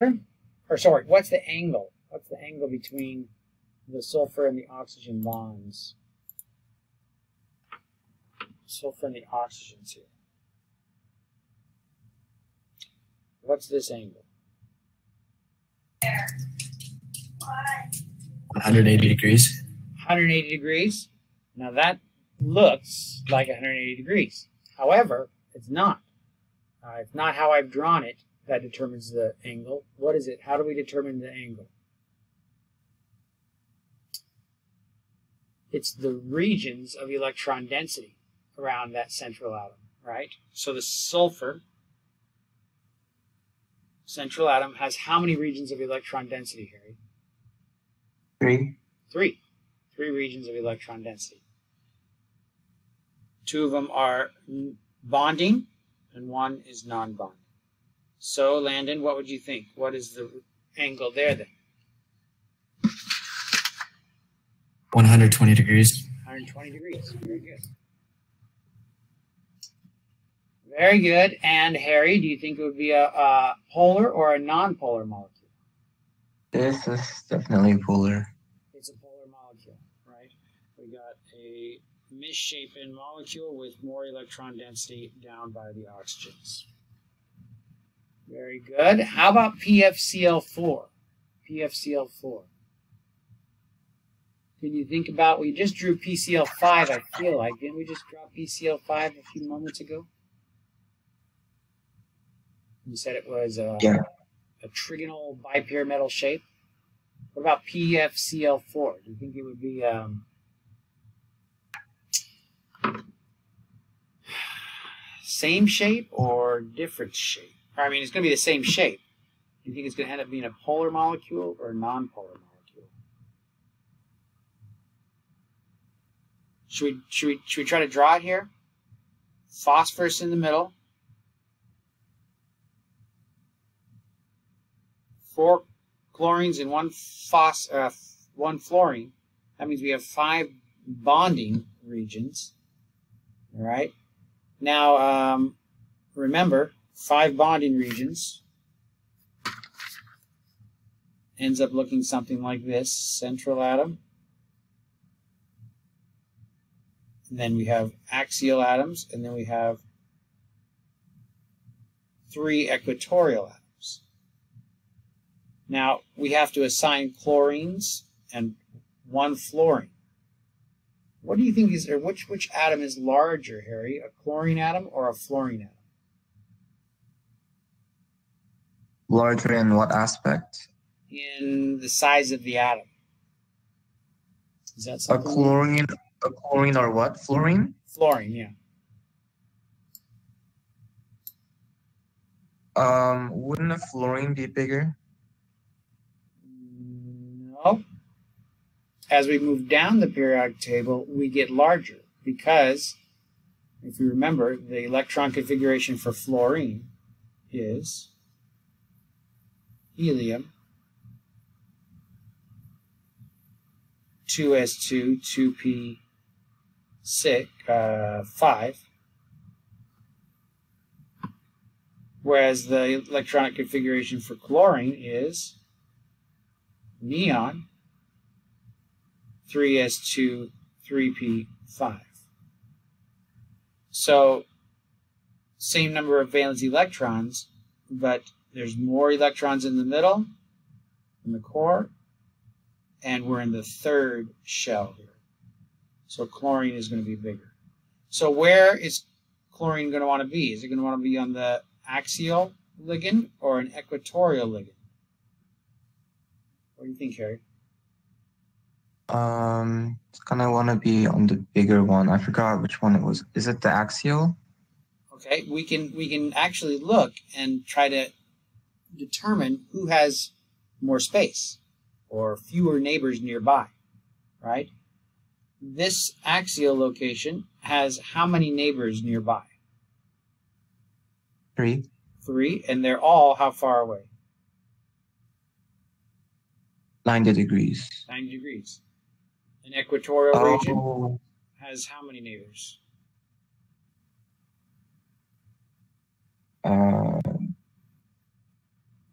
Or sorry, what's the angle? What's the angle between the sulfur and the oxygen bonds? Sulfur and the oxygens here. What's this angle? 180 degrees. 180 degrees. Now that looks like 180 degrees. However, it's not. It's not how I've drawn it that determines the angle. What is it? How do we determine the angle? It's the regions of electron density around that central atom, right? So the sulfur central atom has how many regions of electron density, Harry? 3. 3. 3 regions of electron density. 2 of them are bonding, and 1 is non-bonding. So, Landon, what would you think? What is the angle there then? 120 degrees. 120 degrees. Very good. Very good. And Harry, do you think it would be a polar or a non-polar molecule? This is definitely polar. It's a polar molecule, right? We got a misshapen molecule with more electron density down by the oxygens. Very good. How about PFCl4? PFCl4. Can you think about, we just drew PCl5, I feel like. Didn't we just draw PCl5 a few moments ago? You said it was a trigonal bipyramidal shape. What about PFCl4? Do you think it would be same shape or different shape? I mean, it's going to be the same shape. Do you think it's going to end up being a polar molecule or a non-polar molecule? Should we try to draw it here? Phosphorus in the middle. 4 chlorines and 1 fluorine. That means we have 5 bonding regions. All right. Now, remember, 5 bonding regions ends up looking something like this. Central atom. And then we have axial atoms, and then we have 3 equatorial atoms. Now, we have to assign chlorines and 1 fluorine. What do you think is, or which atom is larger, Harry? A chlorine atom or a fluorine atom? Larger in what aspect? In the size of the atom. Is that something? A chlorine or what? Fluorine? Fluorine, yeah. Wouldn't a fluorine be bigger? No. As we move down the periodic table, we get larger because, if you remember, the electron configuration for fluorine is helium, 2s2, 2p6, 5, whereas the electronic configuration for chlorine is neon, 3s2, 3p5. So, same number of valence electrons, but there's more electrons in the middle, in the core, and we're in the 3rd shell here. So chlorine is going to be bigger. So where is chlorine going to want to be? Is it going to want to be on the axial ligand or an equatorial ligand? What do you think, Harry? It's gonna want to be on the bigger one. I forgot which one it was. Is it the axial? Okay, we can actually look and try to determine who has more space or fewer neighbors nearby, right? This axial location has how many neighbors nearby? 3. 3, and they're all how far away? 90 degrees. 90 degrees. An equatorial region has how many neighbors?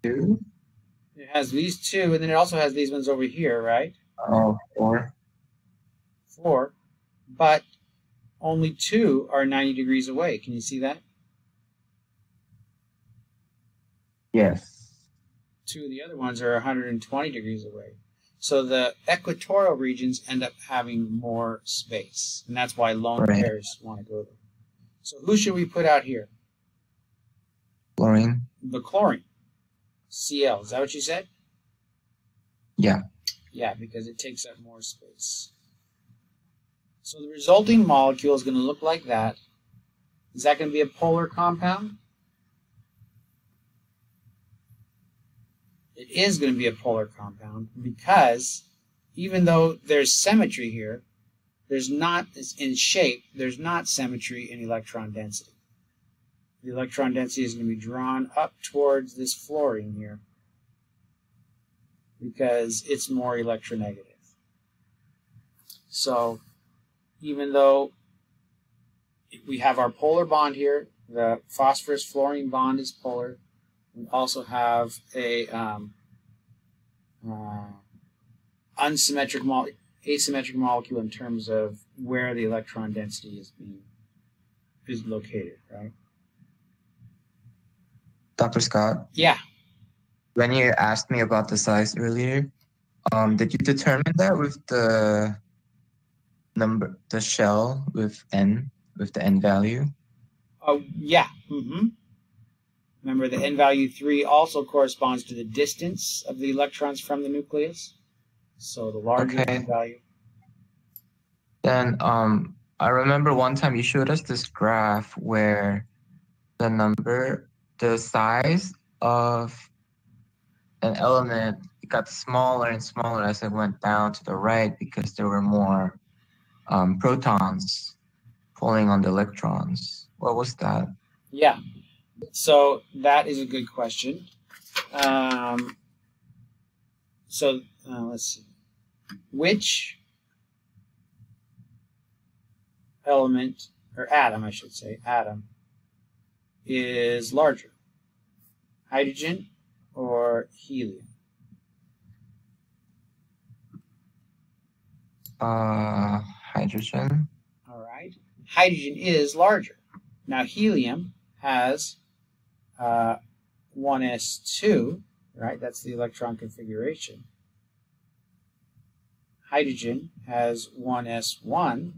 2. It has these two, and then it also has these ones over here, right? Oh, 4. 4. But only 2 are 90 degrees away. Can you see that? Yes. 2 of the other ones are 120 degrees away. So the equatorial regions end up having more space. And that's why lone pairs want to go there. So who should we put out here? Chlorine. The chlorine. Cl. Is that what you said? Yeah. Yeah, because it takes up more space. So the resulting molecule is going to look like that. Is that going to be a polar compound? It is going to be a polar compound because even though there's symmetry here, there's not, in shape, there's not symmetry in electron density. The electron density is going to be drawn up towards this fluorine here because it's more electronegative. So even though we have our polar bond here, the phosphorus-fluorine bond is polar, we also have a asymmetric molecule in terms of where the electron density is located, right? Dr. Scott? Yeah. When you asked me about the size earlier, did you determine that with the number, the shell with n, with the n value? Oh, yeah. Mm-hmm. Remember, the n value 3 also corresponds to the distance of the electrons from the nucleus. So the larger the n value. Then I remember one time you showed us this graph where the size of an element got smaller and smaller as it went down to the right because there were more protons pulling on the electrons. What was that? Yeah. So that is a good question. Let's see. Which element, or atom, I should say, atom, is larger? Hydrogen or helium? Hydrogen. All right. Hydrogen is larger. Now, helium has 1s2, right? That's the electron configuration. Hydrogen has 1s1,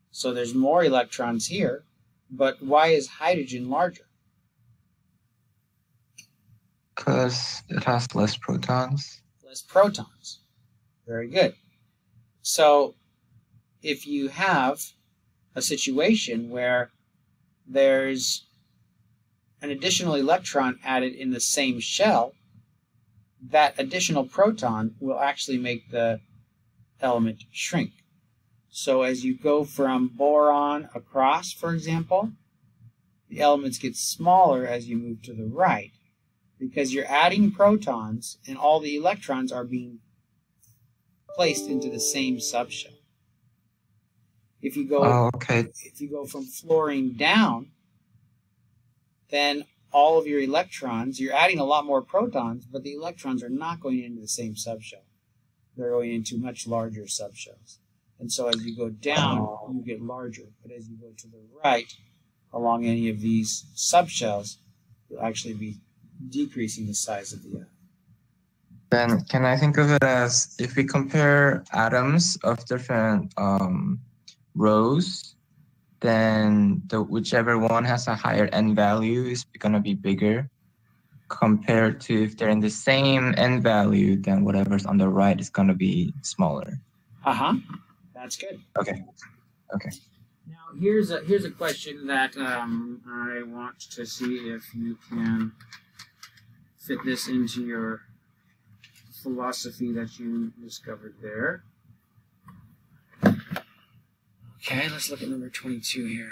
so there's more electrons here. But why is hydrogen larger? Because it has less protons. Less protons. Very good. So if you have a situation where there's an additional electron added in the same shell, that additional proton will actually make the element shrink. So as you go from boron across, for example, the elements get smaller as you move to the right because you're adding protons and all the electrons are being placed into the same subshell. If you go, if you go from fluorine down, then all of your electrons, you're adding a lot more protons, but the electrons are not going into the same subshell. They're going into much larger subshells. And so as you go down, you get larger. But as you go to the right, along any of these subshells, you'll actually be decreasing the size of the atom. Then can I think of it as if we compare atoms of different rows, then whichever one has a higher n value is going to be bigger compared to if they're in the same n value, then whatever's on the right is going to be smaller. That's good. Okay. Now here's a question that I want to see if you can fit this into your philosophy that you discovered there. Okay, let's look at number 22 here.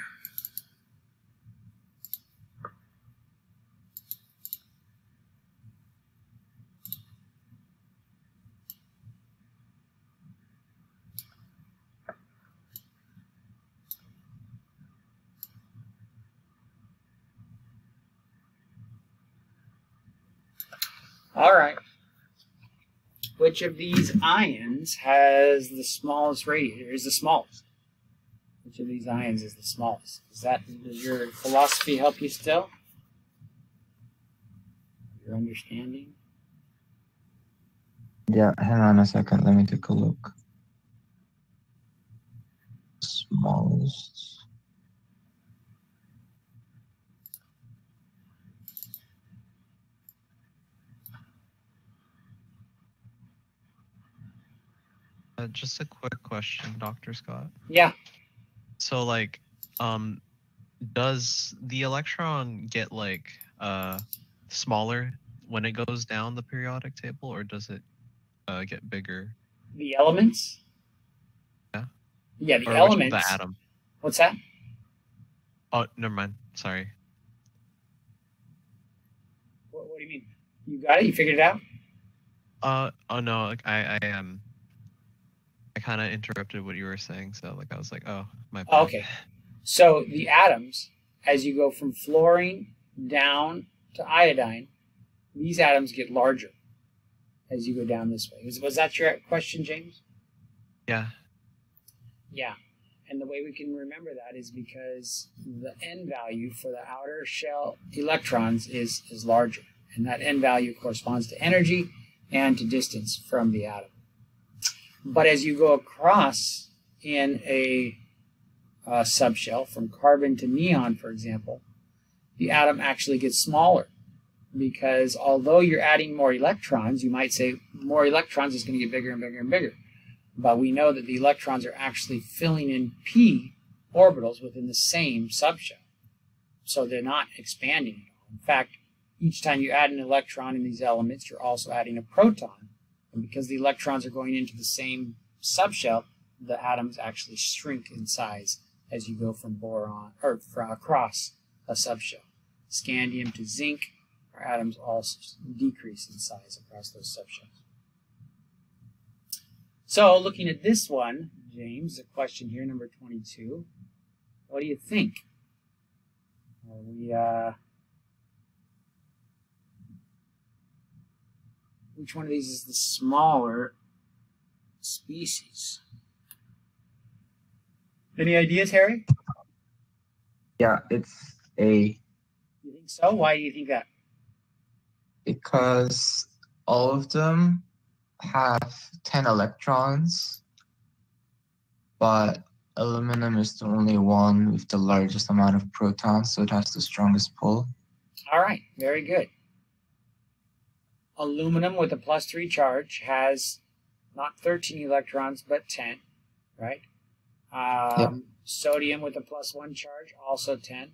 All right. which of these ions has the smallest radius, or is the smallest? Which of these ions is the smallest? Does your philosophy help you still? Your understanding? Yeah, hang on a second. Let me take a look. Smallest. Just a quick question, Dr. Scott. Yeah. So, like, does the electron get like smaller when it goes down the periodic table, or does it get bigger? The elements? Yeah. Yeah, the or elements. The atom. What's that? Oh, never mind. Sorry. What do you mean? You got it? You figured it out? Oh no, like I kind of interrupted what you were saying, so like I was like, oh, my bad. Okay. So the atoms, as you go from fluorine down to iodine, these atoms get larger as you go down this way. Was that your question, James? Yeah. Yeah. And the way we can remember that is because the N value for the outer shell electrons is larger. And that N value corresponds to energy and to distance from the atom. But as you go across in a subshell, from carbon to neon, for example, the atom actually gets smaller. Because although you're adding more electrons, you might say more electrons is going to get bigger and bigger and bigger. But we know that the electrons are actually filling in p orbitals within the same subshell. So they're not expanding at all. In fact, each time you add an electron in these elements, you're also adding a proton. And because the electrons are going into the same subshell, the atoms actually shrink in size as you go from boron or across a subshell. Scandium to zinc, our atoms also decrease in size across those subshells. So, looking at this one, James, the question here, number 22, what do you think? Are we, which one of these is the smaller species? Any ideas, Harry? Yeah, it's A. You think so? Why do you think that? Because all of them have 10 electrons, but aluminum is the only one with the largest amount of protons, so it has the strongest pull. All right, very good. Aluminum with a +3 charge has not 13 electrons, but 10, right? Yep. Sodium with a +1 charge, also 10.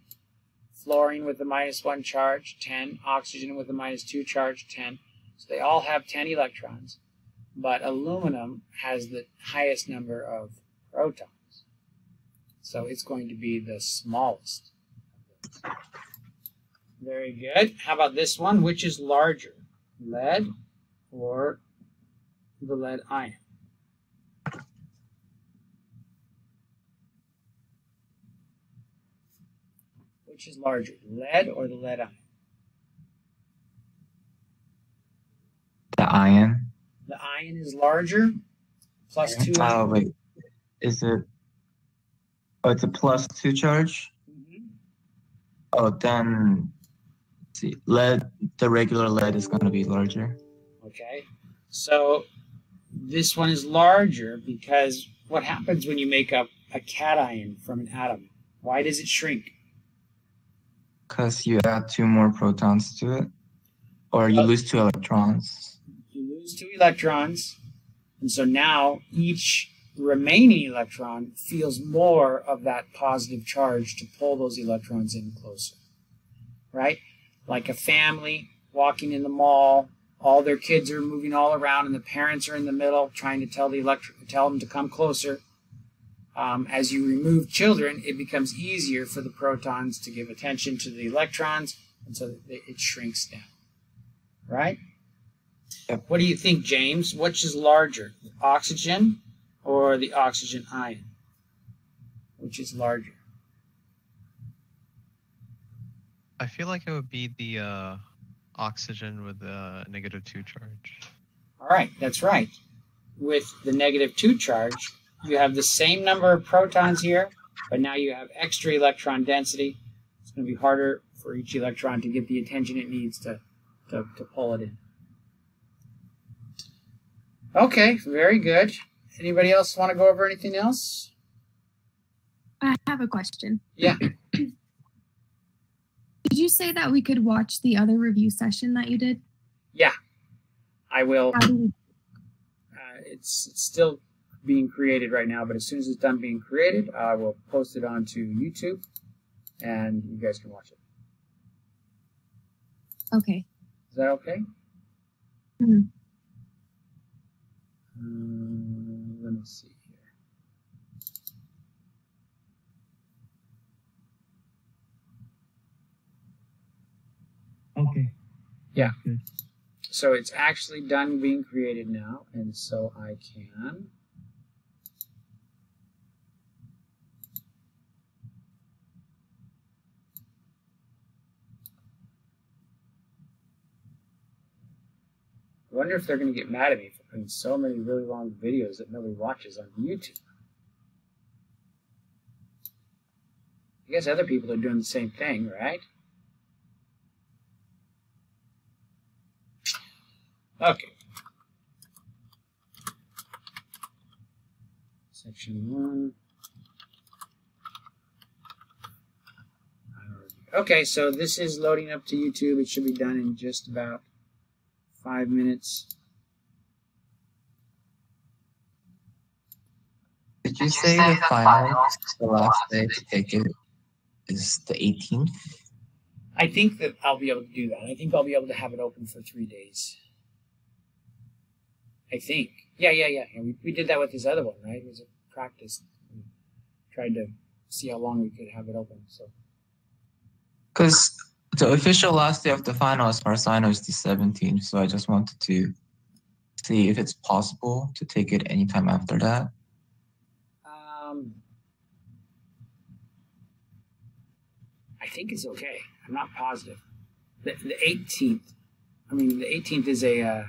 Fluorine with a -1 charge, 10. Oxygen with a -2 charge, 10. So they all have 10 electrons. But aluminum has the highest number of protons. So it's going to be the smallest. Very good. How about this one? Which is larger, lead or the lead ion? Which is larger, lead or the lead ion? The ion. The ion is larger, +2. Oh, wait. Is it? Oh, it's a +2 charge? Mm-hmm. Oh, then, let's see. Lead, the regular lead is going to be larger. Okay. So this one is larger because what happens when you make up a cation from an atom? Why does it shrink? Because you add 2 more protons to it, or you lose 2 electrons. You lose 2 electrons, and so now each remaining electron feels more of that positive charge to pull those electrons in closer, right? Like a family walking in the mall, all their kids are moving all around, and the parents are in the middle trying to tell them to come closer. As you remove children, it becomes easier for the protons to give attention to the electrons, and so it shrinks down, right? Yep. What do you think, James? Which is larger, oxygen or the oxygen ion? Which is larger? I feel like it would be the oxygen with the -2 charge. All right, that's right. With the -2 charge, you have the same number of protons here, but now you have extra electron density. It's going to be harder for each electron to get the attention it needs to pull it in. Okay, very good. Anybody else want to go over anything else? I have a question. Yeah. Did you say that we could watch the other review session that you did? Yeah, I will. How do we? It's still being created right now, but as soon as it's done being created, I will post it onto YouTube, and you guys can watch it. Okay. Is that okay? Mm-hmm. Let me see here. Okay. Yeah. Good. So it's actually done being created now, and so I can I wonder if they're going to get mad at me for putting so many really long videos that nobody watches on YouTube. I guess other people are doing the same thing, right? Okay. Section 1. Okay, so this is loading up to YouTube. It should be done in just about 5 minutes. Did you say the finals, the last day to take it, is the 18th? I think that I'll be able to do that. I think I'll be able to have it open for 3 days. I think. Yeah. We did that with this other one, right? It was a practice. We tried to see how long we could have it open. So. Because the official last day of the final, as far as I know, is the 17th. So I just wanted to see if it's possible to take it anytime after that. I think it's okay. I'm not positive. The 18th. I mean, the 18th is a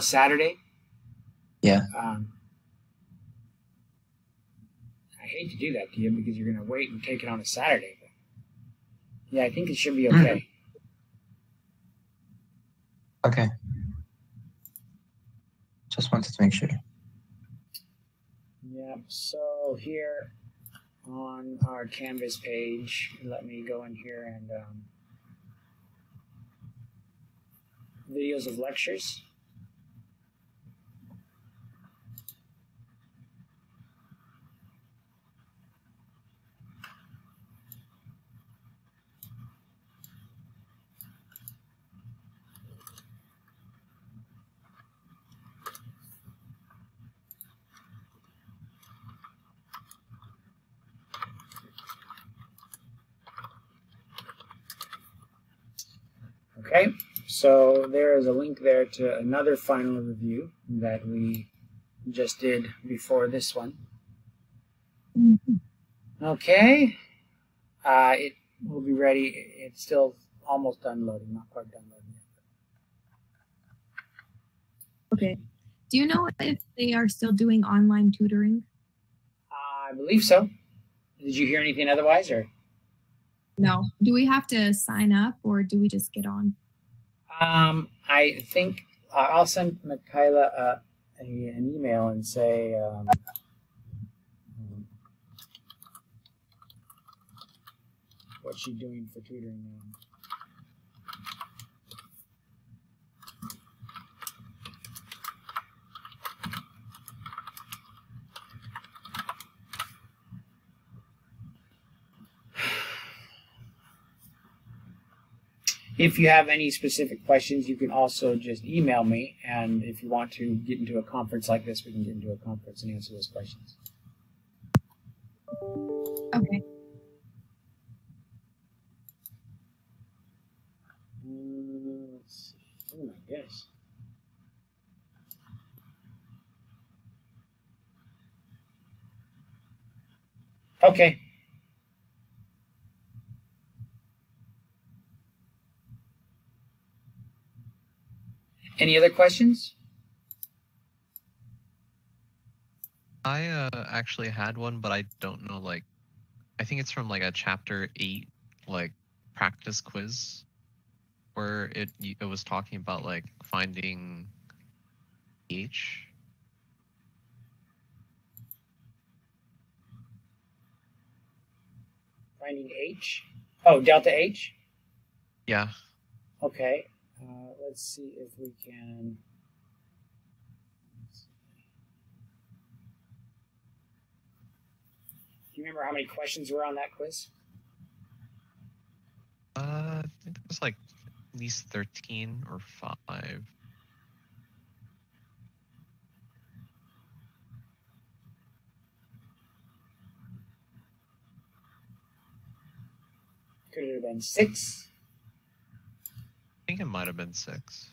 Saturday. Yeah. I hate to do that to you because you're going to wait and take it on a Saturday. But yeah, I think it should be okay. Okay. Just wanted to make sure. Yep. So here on our Canvas page, let me go in here and videos of lectures. Okay, so there is a link there to another final review that we just did before this one. Okay, it will be ready. It's still almost done loading, not quite done loading yet. Okay. Do you know if they are still doing online tutoring? I believe so. Did you hear anything otherwise, or? No. Do we have to sign up or do we just get on? I think I'll send Michaela an email and say what's she doing for tutoring now. If you have any specific questions, you can also just email me, and if you want to get into a conference like this, we can get into a conference and answer those questions. Okay. Let's see. Oh my goodness. Okay. Any other questions? I actually had one, but I don't know. Like, I think it's from like a chapter 8, like practice quiz, where it was talking about like finding H. Finding H. Oh, delta H. Yeah. Okay. Let's see if we can. Do you remember how many questions were on that quiz? I think it was like at least 13 or 5. Could it have been 6? I think it might have been 6.